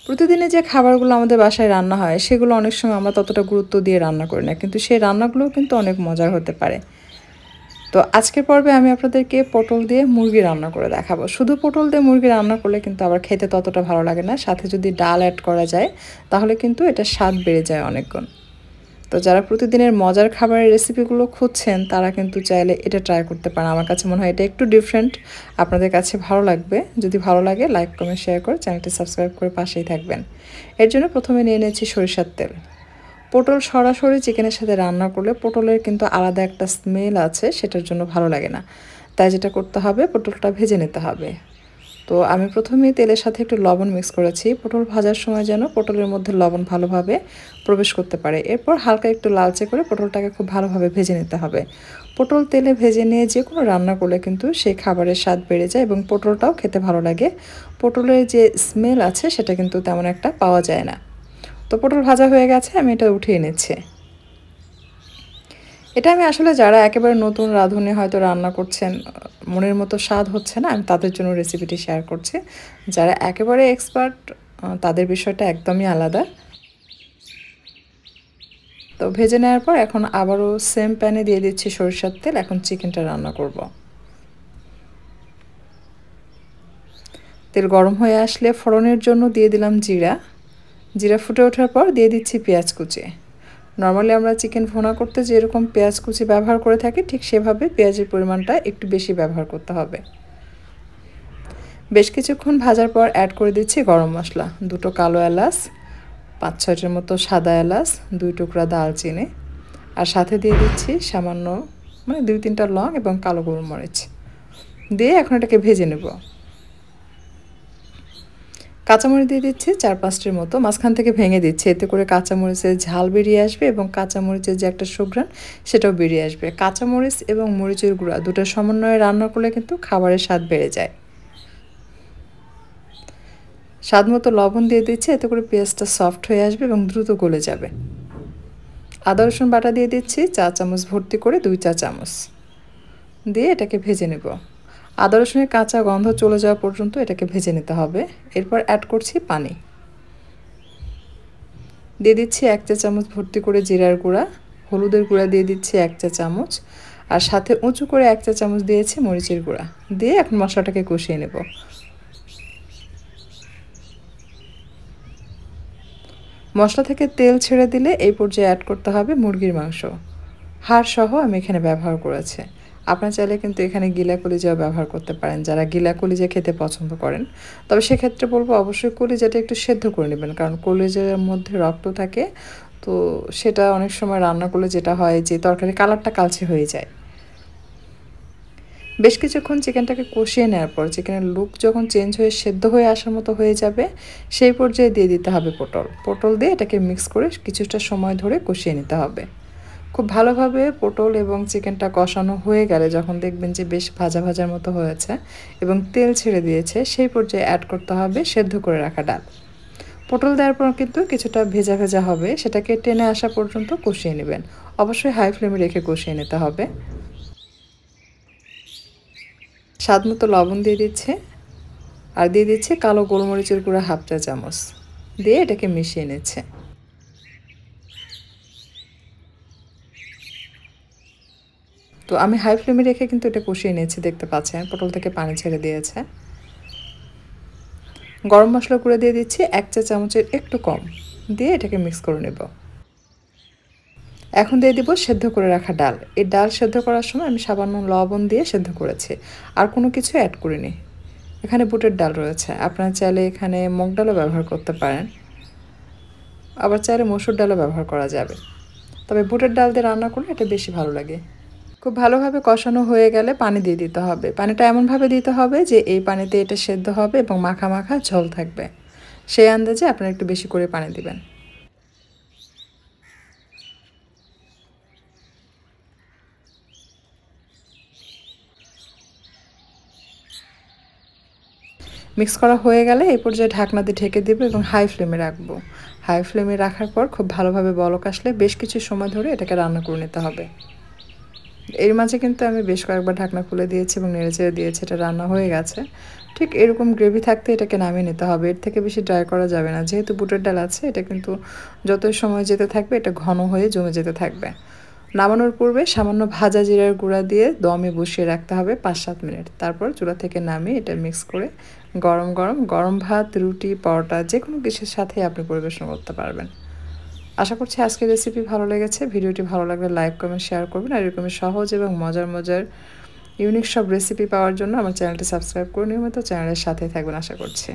প্রতিদিনে যে খাবারগুলো আমাদের বাসায় রান্না হয় সেগুলো অনেক সময় আমরা ততটা গুরুত্ব দিয়ে রান্না করি না, কিন্তু সেই রান্নাগুলোও কিন্তু অনেক মজার হতে পারে। তো আজকের পর্বে আমি আপনাদেরকে পটল দিয়ে মুরগি রান্না করে দেখাবো। শুধু পটল দিয়ে মুরগি রান্না করলে কিন্তু আবার খেতে ততটা ভালো লাগে না, সাথে যদি ডাল অ্যাড করা যায় তাহলে কিন্তু এটা স্বাদ বেড়ে যায় অনেক গুণ। তো যারা প্রতিদিনের মজার খাবারের রেসিপিগুলো খুঁজছেন তারা কিন্তু চাইলে এটা ট্রাই করতে পারেন। আমার কাছে মনে হয় এটা একটু ডিফারেন্ট, আপনাদের কাছে ভালো লাগবে। যদি ভালো লাগে লাইক কমেন্ট শেয়ার করে চ্যানেলটি সাবস্ক্রাইব করে পাশেই থাকবেন। এর জন্য প্রথমে নিয়ে নিয়েছি সরিষার তেল। পটল সরাসরি চিকেনের সাথে রান্না করলে পটলের কিন্তু আলাদা একটা স্মেল আছে, সেটার জন্য ভালো লাগে না। তাই যেটা করতে হবে, পটলটা ভেজে নিতে হবে। তো আমি প্রথমেই তেলের সাথে একটু লবণ মিক্স করেছি, পটল ভাজার সময় যেন পটলের মধ্যে লবণ ভালোভাবে প্রবেশ করতে পারে। এরপর হালকা একটু লালচে করে পটলটাকে খুব ভালোভাবে ভেজে নিতে হবে। পটল তেলে ভেজে নিয়ে যে কোনো রান্না করলে কিন্তু সেই খাবারের স্বাদ বেড়ে যায় এবং পটলটাও খেতে ভালো লাগে। পটলের যে স্মেল আছে সেটা কিন্তু তেমন একটা পাওয়া যায় না। তো পটল ভাজা হয়ে গেছে, আমি এটা উঠিয়ে নিচ্ছি। এটা আমি আসলে যারা একেবারে নতুন রাঁধুনি হয়তো রান্না করছেন, মনের মতো স্বাদ হচ্ছে না, আমি তাদের জন্য রেসিপিটি শেয়ার করছি। যারা একেবারে এক্সপার্ট তাদের বিষয়টা একদমই আলাদা। তো ভেজে নেওয়ার পর এখন আবারও সেম প্যানে দিয়ে দিচ্ছি সরিষার তেল। এখন চিকেনটা রান্না করব। তেল গরম হয়ে আসলে ফোড়নের জন্য দিয়ে দিলাম জিরা। জিরা ফুটে ওঠার পর দিয়ে দিচ্ছি পেঁয়াজ কুচি। নর্মালি আমরা চিকেন ভুনা করতে যেরকম পেঁয়াজ কুচি ব্যবহার করে থাকি, ঠিক সেভাবে পেঁয়াজের পরিমাণটা একটু বেশি ব্যবহার করতে হবে। বেশ কিছুক্ষণ ভাজার পর অ্যাড করে দিচ্ছি গরম মশলা, 2টো কালো এলাচ, 5-6টির মতো সাদা এলাচ, 2 টুকরা দারচিনি, আর সাথে দিয়ে দিচ্ছি সামান্য 2-3টা লং এবং কালো গোলমরিচ দিয়ে এখন এটাকে ভেজে নেব। কাঁচামরিচ দিয়ে দিচ্ছি 4-5টির মতো, মাঝখান থেকে ভেঙে দিচ্ছি, এতে করে কাঁচামরিচের ঝাল বেরিয়ে আসবে এবং কাঁচামরিচের যে একটা সুঘ্রাণ সেটাও বেরিয়ে আসবে। কাঁচামরিচ এবং মরিচের গুঁড়া দুটোর সমন্বয়ে রান্না করলে কিন্তু খাবারের স্বাদ বেড়ে যায়। স্বাদ মতো লবণ দিয়ে দিচ্ছি, এতে করে পেঁয়াজটা সফট হয়ে আসবে এবং দ্রুত গলে যাবে। আদা রসুন বাটা দিয়ে দিচ্ছি 4 চামচ ভর্তি করে, 2 চা চামচ দিয়ে এটাকে ভেজে নেব। আদা রসুনের কাঁচা গন্ধ চলে যাওয়া পর্যন্ত এটাকে ভেজে নিতে হবে। এরপর অ্যাড করছি পানি। দিয়ে দিচ্ছি 1 চা চামচ ভর্তি করে জিরার গুঁড়া, হলুদের গুঁড়া দিয়ে দিচ্ছি 1 চা চামচ, আর সাথে উঁচু করে 1 চা চামচ দিয়েছি মরিচের গুঁড়া দিয়ে এখন মশলাটাকে কষিয়ে নেব। মশলা থেকে তেল ছেড়ে দিলে এই পর্যায়ে অ্যাড করতে হবে মুরগির মাংস। হাড় সহ আমি এখানে ব্যবহার করেছি। আপনারা চাইলে কিন্তু এখানে গিলা কলিজাও ব্যবহার করতে পারেন, যারা গিলা কলিজা খেতে পছন্দ করেন। তবে সেক্ষেত্রে বলবো অবশ্যই কলিজাটা একটু সেদ্ধ করে নেবেন, কারণ কলিজার মধ্যে রক্ত থাকে। তো সেটা অনেক সময় রান্না করলে যেটা হয় যে তরকারির কালারটা কালচে হয়ে যায়। বেশ কিছুক্ষণ চিকেনটাকে কষিয়ে নেওয়ার পর চিকেনের লুক যখন চেঞ্জ হয়ে সেদ্ধ হয়ে আসার মতো হয়ে যাবে, সেই পর্যায়ে দিয়ে দিতে হবে পটল। পটল দিয়ে এটাকে মিক্স করে কিছুটা সময় ধরে কষিয়ে নিতে হবে। খুব ভালোভাবে পটল এবং চিকেনটা কষানো হয়ে গেলে যখন দেখবেন যে বেশ ভাজা ভাজার মতো হয়েছে এবং তেল ছেড়ে দিয়েছে, সেই পর্যায়ে অ্যাড করতে হবে সেদ্ধ করে রাখা ডাল। পটল দেওয়ার পর কিন্তু কিছুটা ভেজা ভেজা হবে, সেটাকে টেনে আসা পর্যন্ত কষিয়ে নেবেন। অবশ্যই হাই ফ্লেমে রেখে কষিয়ে নিতে হবে। স্বাদ মতো লবণ দিয়ে দিচ্ছে, আর দিয়ে দিচ্ছে কালো গোলমরিচের গুঁড়া 1/2 চা চামচ দিয়ে এটাকে মিশিয়ে নিচ্ছে। তো আমি হাই ফ্লেমে রেখে কিন্তু এটা কষিয়ে নিয়েছি, দেখতে পাচ্ছেন পটল থেকে পানি ছেড়ে দিয়েছে। গরম মশলা গুঁড়ো দিয়ে দিচ্ছি 1 চা চামচের একটু কম দিয়ে এটাকে মিক্স করে নেব। এখন দিয়ে দিব সেদ্ধ করে রাখা ডাল। এই ডাল সেদ্ধ করার সময় আমি সামান্য লবণ দিয়ে সেদ্ধ করেছি, আর কোনো কিছু অ্যাড করিনি। এখানে বুটের ডাল রয়েছে, আপনারা চাইলে এখানে মুগ ডালও ব্যবহার করতে পারেন, আবার চাইলে মসুর ডালও ব্যবহার করা যাবে। তবে বুটের ডাল দিয়ে রান্না করলে এটা বেশি ভালো লাগে। খুব ভালোভাবে কষানো হয়ে গেলে পানি দিয়ে দিতে হবে। পানিটা এমনভাবে দিতে হবে যে এই পানিতে এটা সেদ্ধ হবে এবং মাখা মাখা ঝোল থাকবে। সেই আন্দাজে আপনারা একটু বেশি করে পানি দিবেন। মিক্স করা হয়ে গেলে এই পর্যায়ে ঢাকনা দিয়ে ঢেকে দেবো এবং হাই ফ্লেমে রাখবো। হাই ফ্লেমে রাখার পর খুব ভালোভাবে বলক আসলে বেশ কিছু সময় ধরে এটাকে রান্না করে নিতে হবে। এর মাঝে কিন্তু আমি বেশ কয়েকবার ঢাকনা খুলে দিয়েছি এবং নেড়েচেড়ে দিয়েছি, এটা রান্না হয়ে গেছে। ঠিক এরকম গ্রেভি থাকতে এটাকে নামিয়ে নিতে হবে। এর থেকে বেশি ড্রাই করা যাবে না। যেহেতু বুটের ডাল আছে এটা কিন্তু যতই সময় যেতে থাকবে এটা ঘন হয়ে জমে যেতে থাকবে। নামানোর পূর্বে সামান্য ভাজা জিরার গুঁড়া দিয়ে দমে বসিয়ে রাখতে হবে 5-7 মিনিট। তারপর চুলা থেকে নামিয়ে এটা মিক্স করে গরম ভাত, রুটি, পরোটা যেকোনো কিছুর সাথে আপনি পরিবেশন করতে পারবেন। আশা করছি আজকের রেসিপি ভালো লেগেছে। ভিডিওটি ভালো লাগলে লাইক, কমেন্ট, শেয়ার করবেন। আর এরকমই সহজ এবং মজার ইউনিক সব রেসিপি পাওয়ার জন্য আমার চ্যানেলটি সাবস্ক্রাইব করে নিয়মিত চ্যানেলের সাথেই থাকবেন আশা করছি।